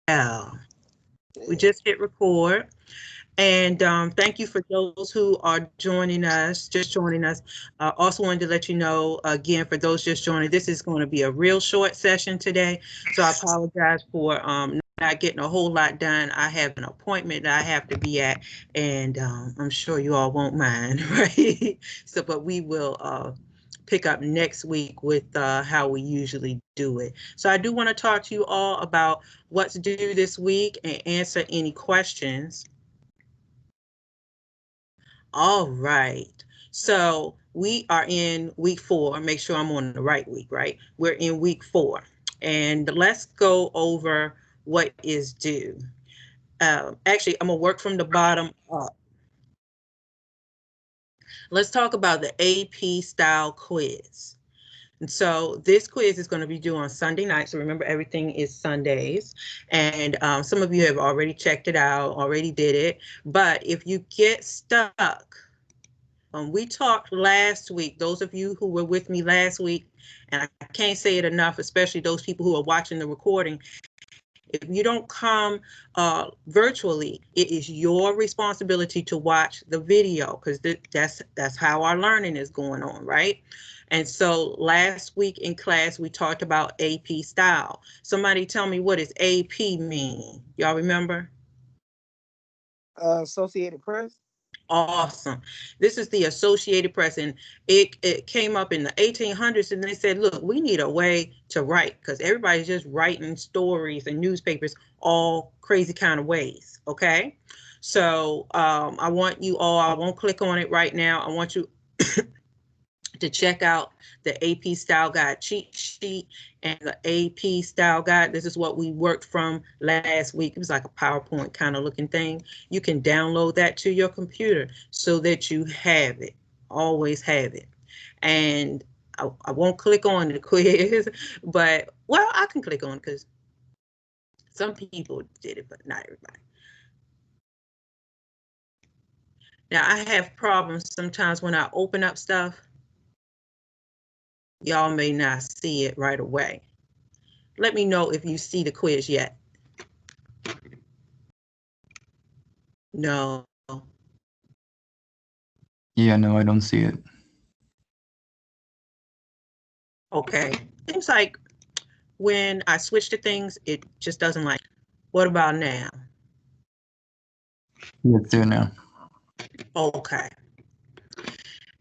We just hit record. And thank you for those who are joining us, just joining us. Also wanted to let you know, again, for those just joining, this is going to be a real short session today. So I apologize for not getting a whole lot done. I have an appointment that I have to be at, and I'm sure you all won't mind, right? So, but we will pick up next week with how we usually do it. So I do want to talk to you all about what's due this week and answer any questions. All right. So we are in week 4. Make sure I'm on the right week, right? We're in week 4. And let's go over what is due. Actually, I'm going to work from the bottom up. Let's talk about the AP style quiz. And so this quiz is going to be due on Sunday night. So remember, everything is Sundays. And some of you have already checked it out, already did it. But if you get stuck, we talked last week, those of you who were with me last week, and I can't say it enough, especially those people who are watching the recording. If you don't come virtually, it is your responsibility to watch the video, because that's how our learning is going on, right? And so last week in class, we talked about AP style. Somebody tell me, what does AP mean? Y'all remember? Associated Press. Awesome. This is the Associated Press, and it came up in the 1800s, and they said, look, we need a way to write, because everybody's just writing stories and newspapers all crazy kind of ways. Okay. So I want you all, I won't click on it right now. I want you to check out the AP Style Guide cheat sheet and the AP Style Guide. This is what we worked from last week. It was like a PowerPoint kind of looking thing. You can download that to your computer so that you have it, always have it. And I won't click on the quiz, but, well, I can click on it because some people did it, but not everybody. Now, I have problems sometimes when I open up stuff. Y'all may not see it right away. Let me know if you see the quiz yet. No. Yeah, no, I don't see it. Okay. Seems like when I switch to things, it just doesn't like. What about now? Yeah, it's there now. Okay.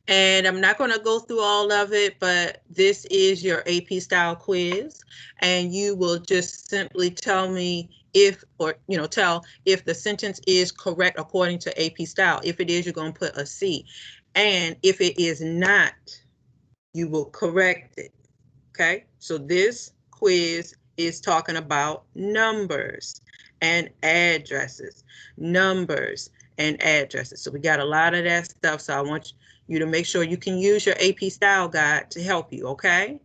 And I'm not going to go through all of it, but this is your AP style quiz, and you will just simply tell me if, or, tell if the sentence is correct according to AP style. If it is, you're going to put a C. And if it is not, you will correct it. Okay. So this quiz is talking about numbers and addresses, numbers and addresses. So we got a lot of that stuff. So I want you to make sure you can use your AP Style Guide to help you, okay?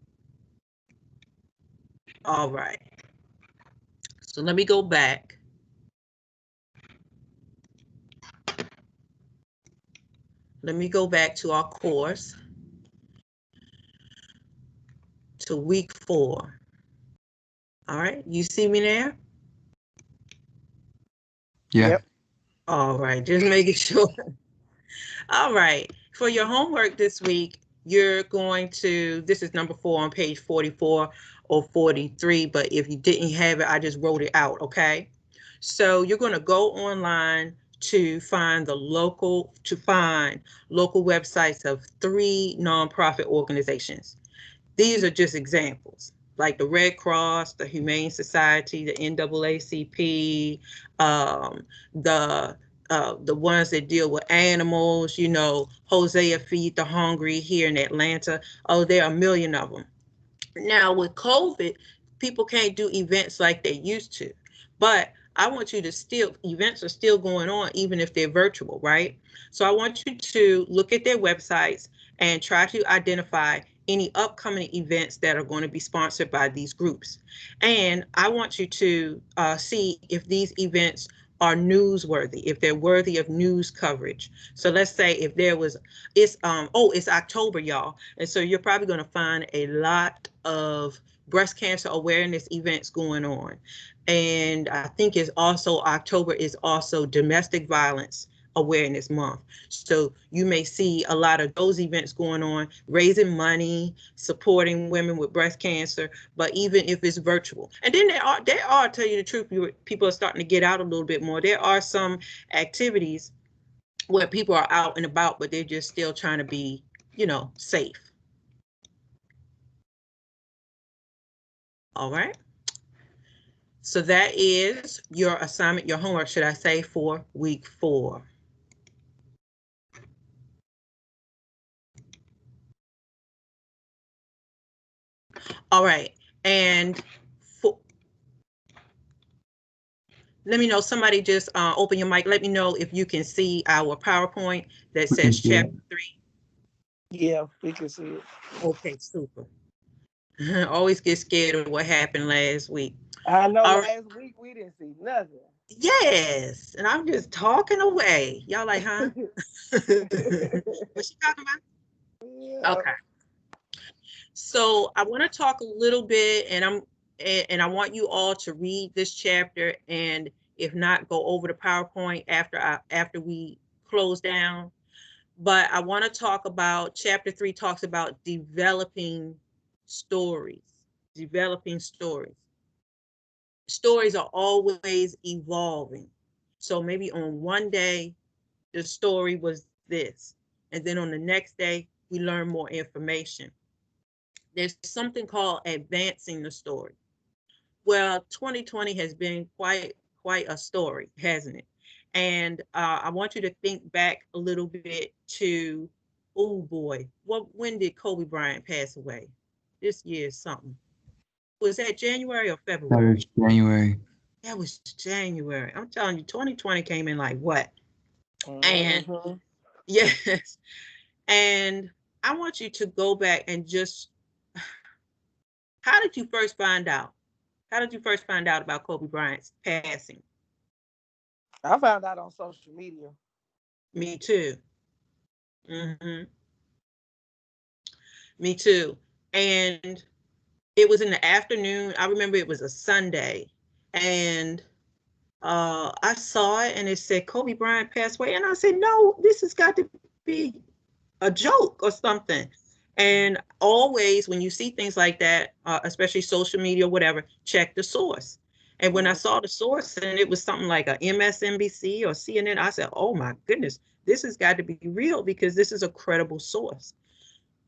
All right. So let me go back. Let me go back to our course, to week 4. All right, you see me there? Yeah. Yep. All right, just making sure. All right, for your homework this week, you're going to, this is number 4 on page 44 or 43, but if you didn't have it, I just wrote it out, okay? So you're going to go online to find local websites of 3 nonprofit organizations. These are just examples, like the Red Cross, the Humane Society, the NAACP, the ones that deal with animals, Hosea Feed the Hungry here in Atlanta. Oh, there are a million of them. Now with COVID, people can't do events like they used to, but I want you to events are still going on, even if they're virtual, right? So I want you to look at their websites and try to identify any upcoming events that are going to be sponsored by these groups. And I want you to see if these events are newsworthy, if they're worthy of news coverage. So let's say if there was, it's October, y'all. And so you're probably going to find a lot of breast cancer awareness events going on. And I think it's also October is also Domestic Violence Awareness Month. So you may see a lot of those events going on, raising money, supporting women with breast cancer, but even if it's virtual. And then there are, tell you the truth, people are starting to get out a little bit more. There are some activities where people are out and about, but they're just still trying to be, safe. All right. So that is your assignment, your homework, should I say, for week 4. All right. And let me know, somebody just open your mic. Let me know if you can see our PowerPoint that says chapter 3. Yeah, we can see it. Okay, super. Always get scared of what happened last week. I know last week we didn't see nothing. Yes, and I'm just talking away. Y'all like, huh? What's she talking about? Yeah. Okay. So I want to talk a little bit, and I want you all to read this chapter, and if not, go over the PowerPoint after we close down. But I want to talk about chapter 3 talks about developing stories. Developing stories. Stories are always evolving. So maybe on one day, the story was this, and then on the next day, we learn more information. There's something called advancing the story. Well, 2020 has been quite a story, hasn't it? And I want you to think back a little bit to, oh boy, when did Kobe Bryant pass away? This year is something. Was that January or February? That was January. That was January. I'm telling you, 2020 came in like what? And yes. And I want you to go back and just, how did you first find out? How did you first find out about Kobe Bryant's passing? I found out on social media. Me too. Mm-hmm. Me too. And it was in the afternoon. I remember it was a Sunday. And I saw it and it said Kobe Bryant passed away. And I said, no, this has got to be a joke or something. And always when you see things like that, especially social media or whatever, check the source. And when I saw the source and it was something like a MSNBC or CNN, I said, oh my goodness, this has got to be real because this is a credible source.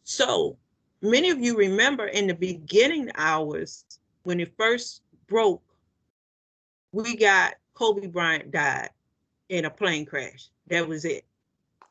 So many of you remember in the beginning hours when it first broke, we got Kobe Bryant died in a plane crash. That was it.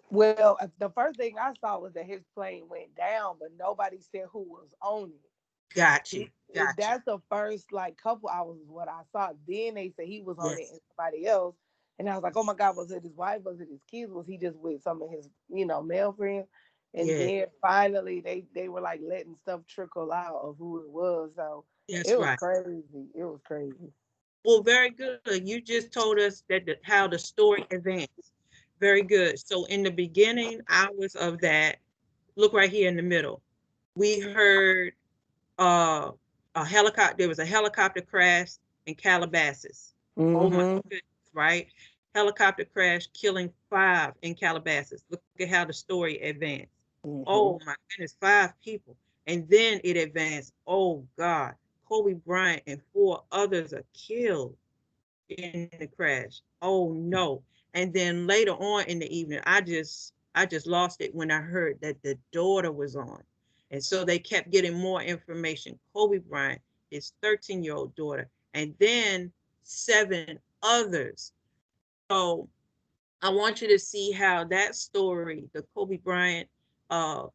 Well, the first thing I saw was that his plane went down, but nobody said who was on it. Got you. That's the first couple hours is what I saw. Then they said he was on it and somebody else. And I was like, oh my God, was it his wife? Was it his kids? Was he just with some of his, male friends? And then finally they were like letting stuff trickle out of who it was. So it was crazy. It was crazy. Well, very good. You just told us that how the story advanced. Very good. So in the beginning hours of that, look right here in the middle, we heard a helicopter. There was a helicopter crash in Calabasas. Oh my goodness, right? Helicopter crash killing 5 in Calabasas. Look at how the story advanced. Oh my goodness, 5 people. And then it advanced. Oh God, Kobe Bryant and 4 others are killed in the crash. Oh no. And then later on in the evening, I just lost it when I heard that the daughter was on. And so they kept getting more information. Kobe Bryant, his 13-year-old daughter, and then 7 others. So I want you to see how that story, the Kobe Bryant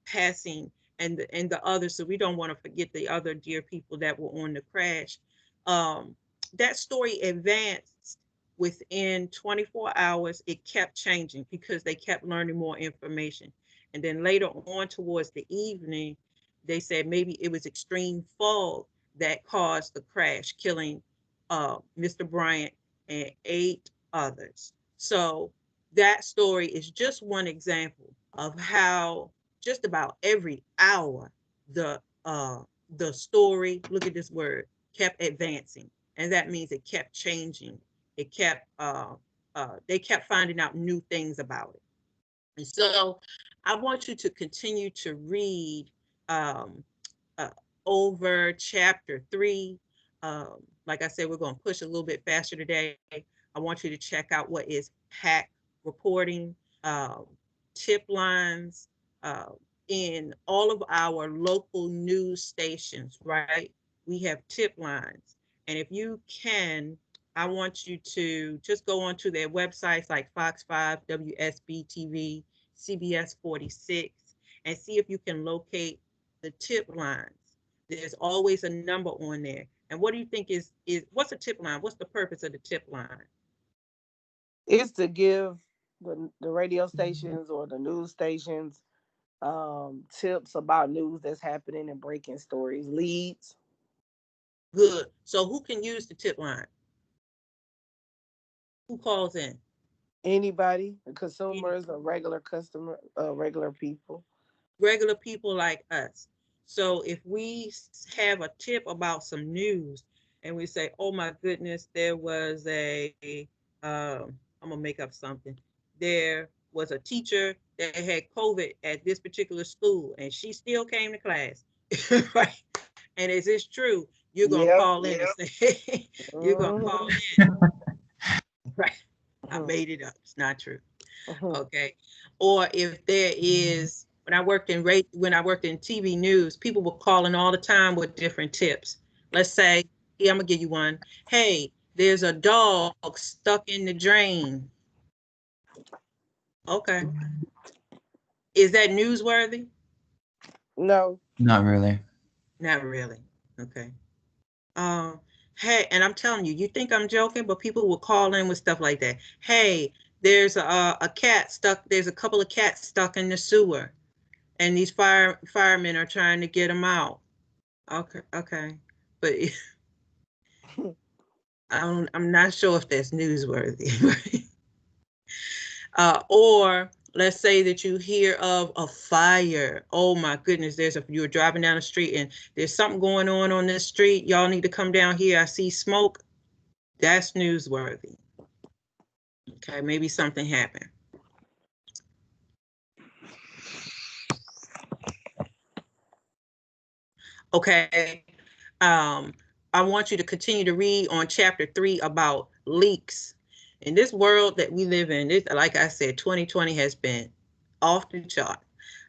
passing and the others, so we don't want to forget the other dear people that were on the crash. That story advanced within 24 hours. It kept changing because they kept learning more information. And then later on towards the evening, they said maybe it was extreme fog that caused the crash, killing Mr. Bryant and 8 others. So that story is just one example of how just about every hour the the story, look at this word, kept advancing. And that means it kept changing. It kept, they kept finding out new things about it. And so I want you to continue to read um, over chapter 3. Like I said, we're going to push a little bit faster today. I want you to check out what is PAC reporting, tip lines, in all of our local news stations, right? We have tip lines. And if you can, I want you to just go onto their websites like Fox 5, WSB TV, CBS 46, and see if you can locate the tip lines. There's always a number on there. And what do you think is what's a tip line? What's the purpose of the tip line? It's to give the radio stations or the news stations tips about news that's happening and breaking stories, leads. Good. So who can use the tip line? Who calls in? Anybody, the consumers or regular customer, regular people. Regular people like us. So if we have a tip about some news and we say, oh my goodness, there was I'm gonna make up something. There was a teacher that had COVID at this particular school and she still came to class. Right? And is this true? You're gonna call in and say, you're gonna call in. Right. I made it up. It's not true. Okay. Or if there is, when I worked in TV news, people were calling all the time with different tips. Let's say, yeah, I'm gonna give you one. Hey, there's a dog stuck in the drain. Okay. Is that newsworthy? No. Not really. Not really. Okay. Hey, and I'm telling you, you think I'm joking, but people will call in with stuff like that. Hey, there's a cat stuck. There's a couple of cats stuck in the sewer, and these firemen are trying to get them out. Okay, but I'm not sure if that's newsworthy. Or let's say that you hear of a fire. Oh my goodness, you're driving down the street and there's something going on this street. Y'all need to come down here. I see smoke. That's newsworthy. Okay, maybe something happened. Okay, I want you to continue to read on chapter 3 about leaks. In this world that we live in, like I said, 2020 has been off the chart.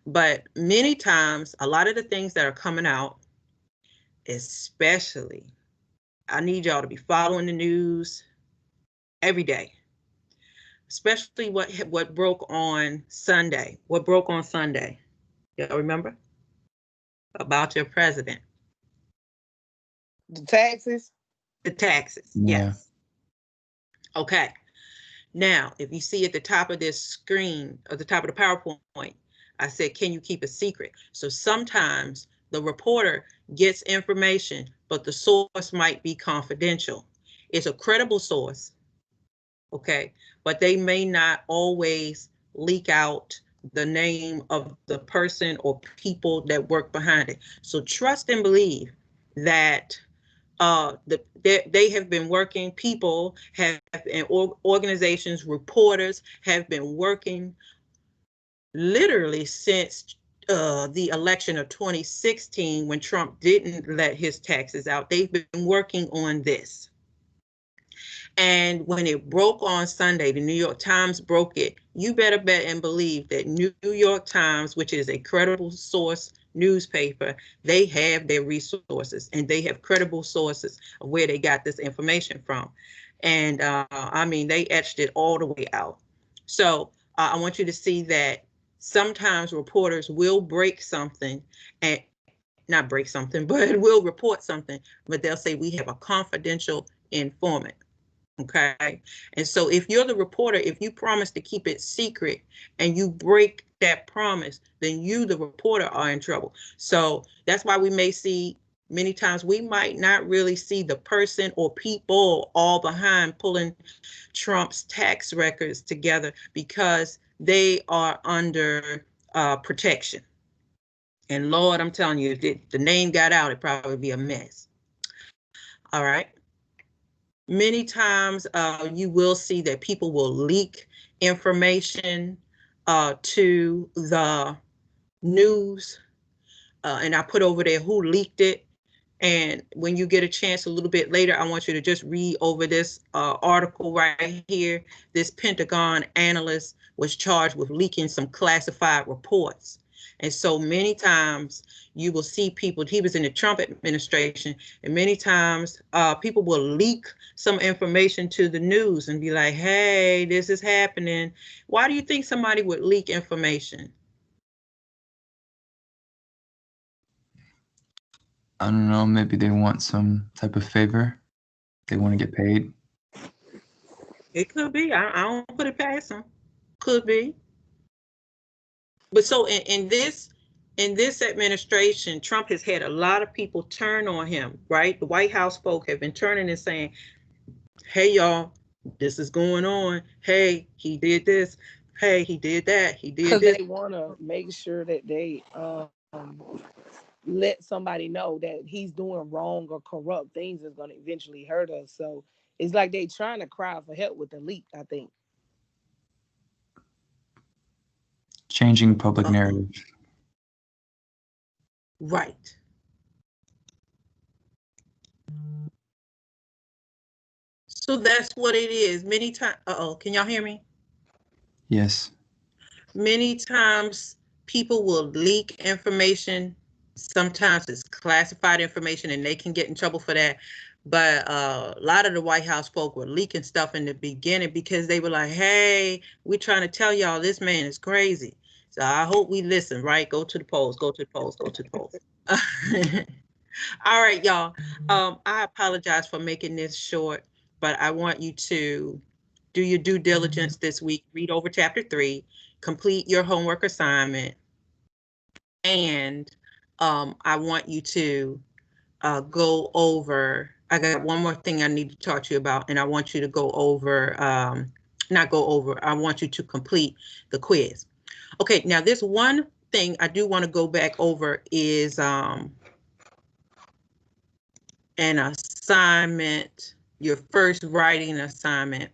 But many times, a lot of the things that are coming out, especially, I need y'all to be following the news every day, especially what broke on Sunday. What broke on Sunday? Y'all remember? About your president. The taxes? The taxes, Yeah. yes. Okay. Now, if you see at the top of this screen, at the top of the PowerPoint, I said, can you keep a secret? So sometimes the reporter gets information, but the source might be confidential. It's a credible source, okay? But they may not always leak out the name of the person or people that work behind it. So trust and believe that they have been working, people have, and organizations, reporters have been working literally since the election of 2016 when Trump didn't let his taxes out. They've been working on this. And when it broke on Sunday, the New York Times broke it. You better bet and believe that New York Times, which is a credible source newspaper, they have their resources and they have credible sources of where they got this information from. And I mean, they etched it all the way out. So I want you to see that sometimes reporters will break something, and not break something, but will report something, but they'll say we have a confidential informant. Okay. And so if you're the reporter, if you promise to keep it secret and you break that promise, then you, the reporter, are in trouble. So that's why we may see many times we might not really see the person or people all behind pulling Trump's tax records together because they are under protection. And Lord, I'm telling you, if the name got out, it'd probably be a mess. All right. Many times you will see that people will leak information to the news. And I put over there who leaked it. And when you get a chance a little bit later, I want you to just read over this article right here. This Pentagon analyst was charged with leaking some classified reports. And so many times you will see people, he was in the Trump administration, and many times people will leak some information to the news and be like, hey, this is happening. Why do you think somebody would leak information? I don't know, maybe they want some type of favor. They want to get paid. It could be. I don't put it past them. Could be. But so in this administration, Trump has had a lot of people turn on him, right? The White House folk have been turning and saying, hey, y'all, this is going on. Hey, he did this. Hey, he did that. He did this. Because they want to make sure that they let somebody know that he's doing wrong or corrupt things is going to eventually hurt us. So it's like they trying to cry for help with the leak, I think. Changing public narrative. Right. So that's what it is. Many times, can y'all hear me? Yes. Many times people will leak information. Sometimes it's classified information and they can get in trouble for that. But a lot of the White House folk were leaking stuff in the beginning because they were like, hey, we're trying to tell y'all this man is crazy. So I hope we listen, right? Go to the polls, go to the polls, go to the polls. All right, y'all. I apologize for making this short, but I want you to do your due diligence this week. Read over chapter 3, complete your homework assignment, and I want you to go over. I got one more thing I need to talk to you about, and I want you to go over, not go over, I want you to complete the quiz. Okay, now this one thing I do want to go back over is an assignment, your first writing assignment,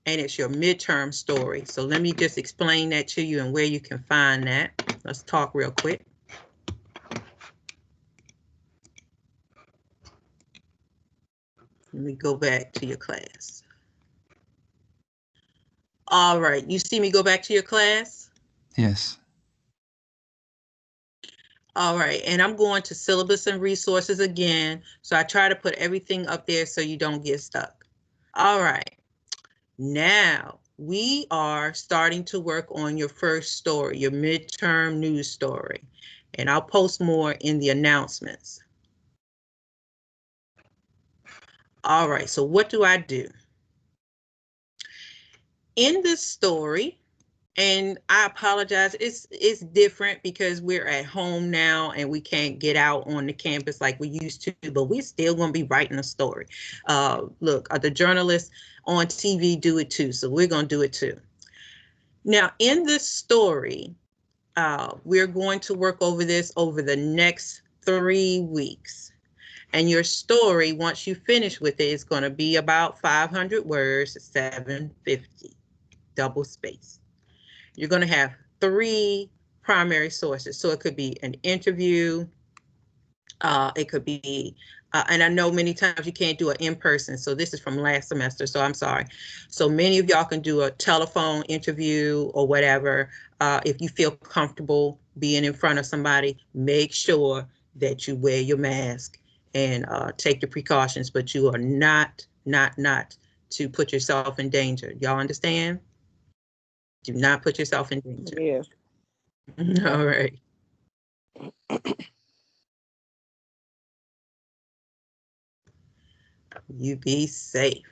and it's your midterm story. So let me just explain that to you and where you can find that. Let's talk real quick. Let me go back to your class. All right, you see me go back to your class? Yes. All right, and I'm going to syllabus and resources again. So I try to put everything up there so you don't get stuck. All right, now we are starting to work on your first story, your midterm news story. And I'll post more in the announcements. All right, so what do I do? In this story, and I apologize, it's different because we're at home now and we can't get out on the campus like we used to, but we're still going to be writing a story. Look, the journalists on TV do it too, so we're going to do it too. Now, in this story, we're going to work over this over the next 3 weeks. And your story, once you finish with it, is going to be about 500 words, 750, double space. You're going to have 3 primary sources. So it could be an interview. It could be, and I know many times you can't do it in person. So this is from last semester, so I'm sorry. So many of y'all can do a telephone interview or whatever. If you feel comfortable being in front of somebody, make sure that you wear your mask and take the precautions, but you are not to put yourself in danger. Y'all understand? Do not put yourself in danger. Yeah. All right. You be safe.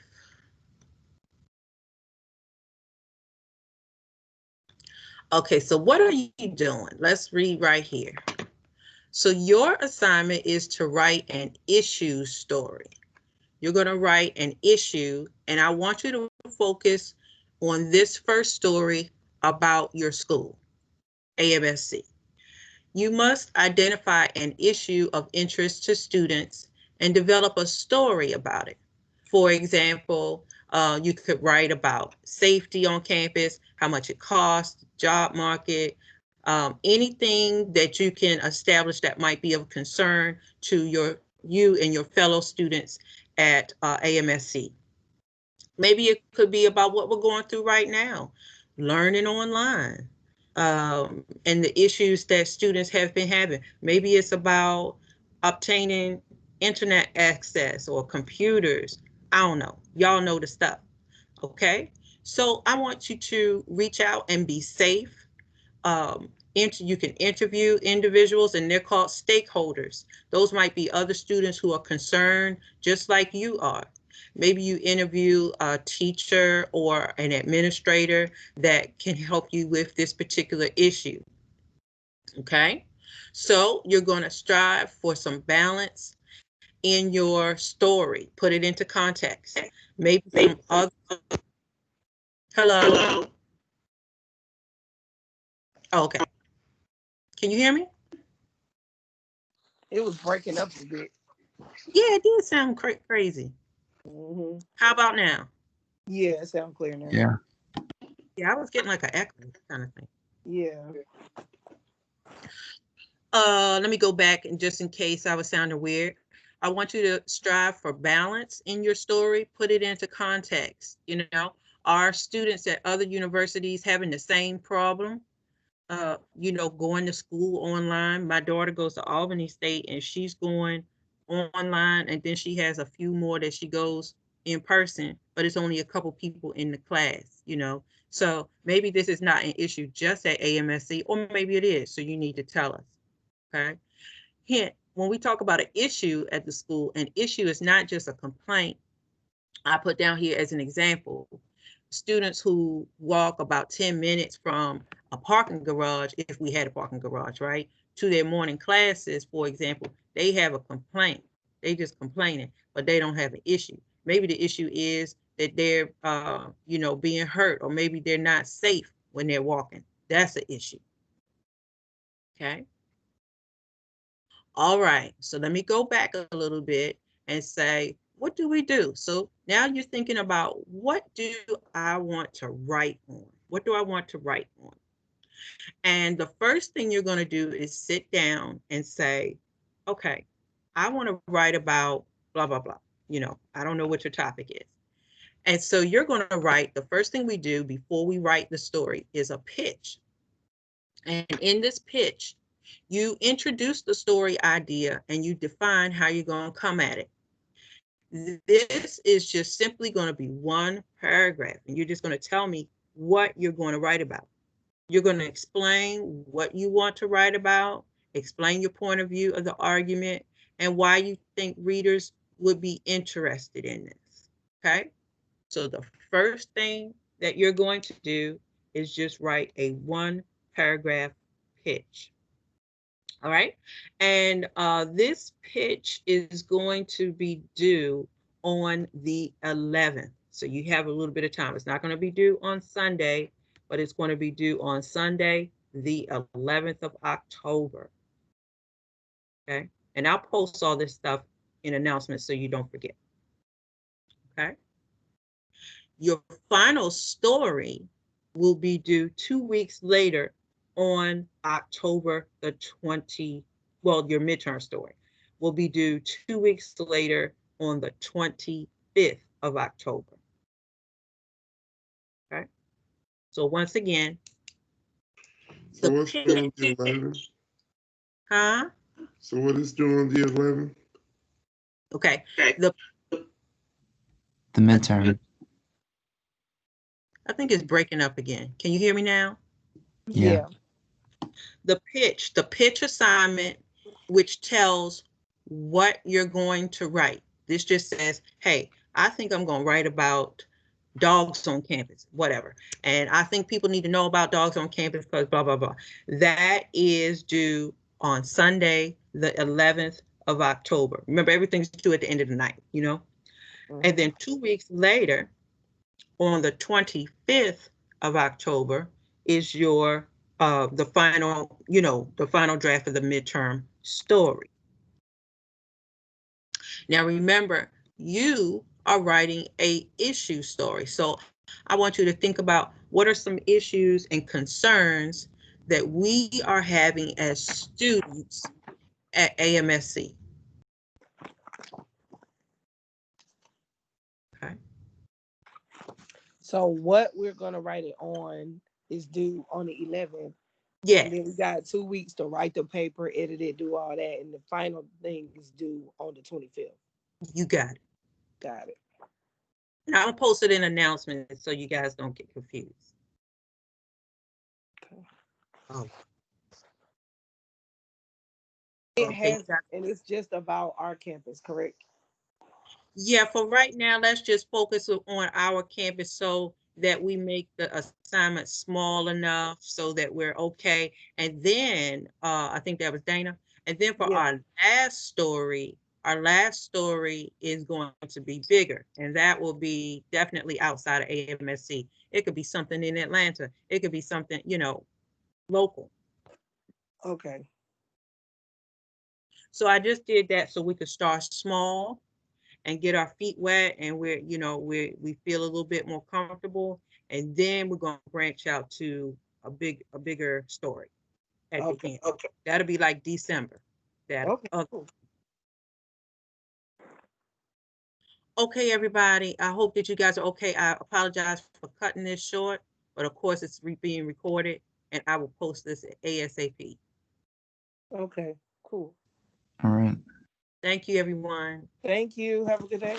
Okay, so what are you doing? Let's read right here. So your assignment is to write an issue story. You're going to write an issue, and I want you to focus on this first story about your school, AMSC. You must identify an issue of interest to students and develop a story about it. For example, you could write about safety on campus, how much it costs, job market, anything that you can establish that might be of concern to you and your fellow students at AMSC. Maybe it could be about what we're going through right now, learning online, and the issues that students have been having. Maybe it's about obtaining internet access or computers. I don't know. Y'all know the stuff. Okay. So I want you to reach out and be safe. You can interview individuals, and they're called stakeholders. Those might be other students who are concerned just like you are. Maybe you interview a teacher or an administrator that can help you with this particular issue. Okay, so you're going to strive for some balance in your story. Put it into context. Maybe some other. Hello. Oh, okay. Can you hear me? It was breaking up a bit. Yeah, it did sound crazy. Mm-hmm. How about now? Yeah, it sounds clear now. Yeah. Yeah, I was getting like an echo kind of thing. Yeah. Let me go back, and just in case I was sounding weird, I want you to strive for balance in your story. Put it into context. You know, are students at other universities having the same problem? Going to school online. My daughter goes to Albany State, and she's going online, and then she has a few more that she goes in person, but it's only a couple people in the class, So maybe this is not an issue just at AMSC, or maybe it is, so you need to tell us, okay? Hint, when we talk about an issue at the school, an issue is not just a complaint. I put down here as an example, students who walk about 10 minutes from a parking garage, if we had a parking garage, right, to their morning classes, for example, they have a complaint. They just complaining, but they don't have an issue. Maybe the issue is that they're, being hurt, or maybe they're not safe when they're walking. That's an issue. Okay. All right. So let me go back a little bit and say, what do we do? So now you're thinking about, what do I want to write on? What do I want to write on? And the first thing you're going to do is sit down and say, okay, I want to write about blah, blah, blah. I don't know what your topic is. And so you're going to write, the first thing we do before we write the story is a pitch. And in this pitch, you introduce the story idea and you define how you're going to come at it. This is just simply going to be one paragraph, and you're just going to tell me what you're going to write about. You're going to explain what you want to write about, explain your point of view of the argument, and why you think readers would be interested in this. Okay? So the first thing that you're going to do is just write a one paragraph pitch. All right. And this pitch is going to be due on the 11th. So you have a little bit of time. It's not going to be due on Sunday, but it's going to be due on Sunday, the 11th of October. Okay. And I'll post all this stuff in announcements so you don't forget. Okay. Your final story will be due 2 weeks later on October the 20th. Well, your midterm story will be due 2 weeks later on the 25th of October. Okay. So once again. So what's due on the 11th? Huh? So what is due on the 11th? Okay. The midterm. I think it's breaking up again. Can you hear me now? Yeah. The pitch assignment, which tells what you're going to write. This just says, hey, I think I'm going to write about dogs on campus, whatever. And I think people need to know about dogs on campus because blah, blah, blah. That is due on Sunday, the 11th of October. Remember, everything's due at the end of the night, Mm-hmm. And then 2 weeks later, on the 25th of October, is your the final, the final draft of the midterm story. Now, remember, you are writing a issue story. So I want you to think about what are some issues and concerns that we are having as students at AMSC. Okay. So what we're going to write it on is due on the 11th. Yeah. And then we got 2 weeks to write the paper, edit it, do all that. And the final thing is due on the 25th. You got it. Got it. And I'll post it in announcements so you guys don't get confused. Okay. Oh. It has, and it's just about our campus, correct? Yeah, for right now, let's just focus on our campus so that we make the assignment small enough so that we're okay. And then I think that was Dana. And then for our last story is going to be bigger, and that will be definitely outside of AMSC. It could be something in Atlanta. It could be something, local. Okay. So I just did that so we could start small and get our feet wet, and we feel a little bit more comfortable, and then we're going to branch out to a bigger story at the end. Okay. That'll be like December. Okay, everybody. I hope that you guys are okay. I apologize for cutting this short, but of course it's being recorded, and I will post this ASAP. Okay, cool. All right. Thank you, everyone. Thank you. Have a good day.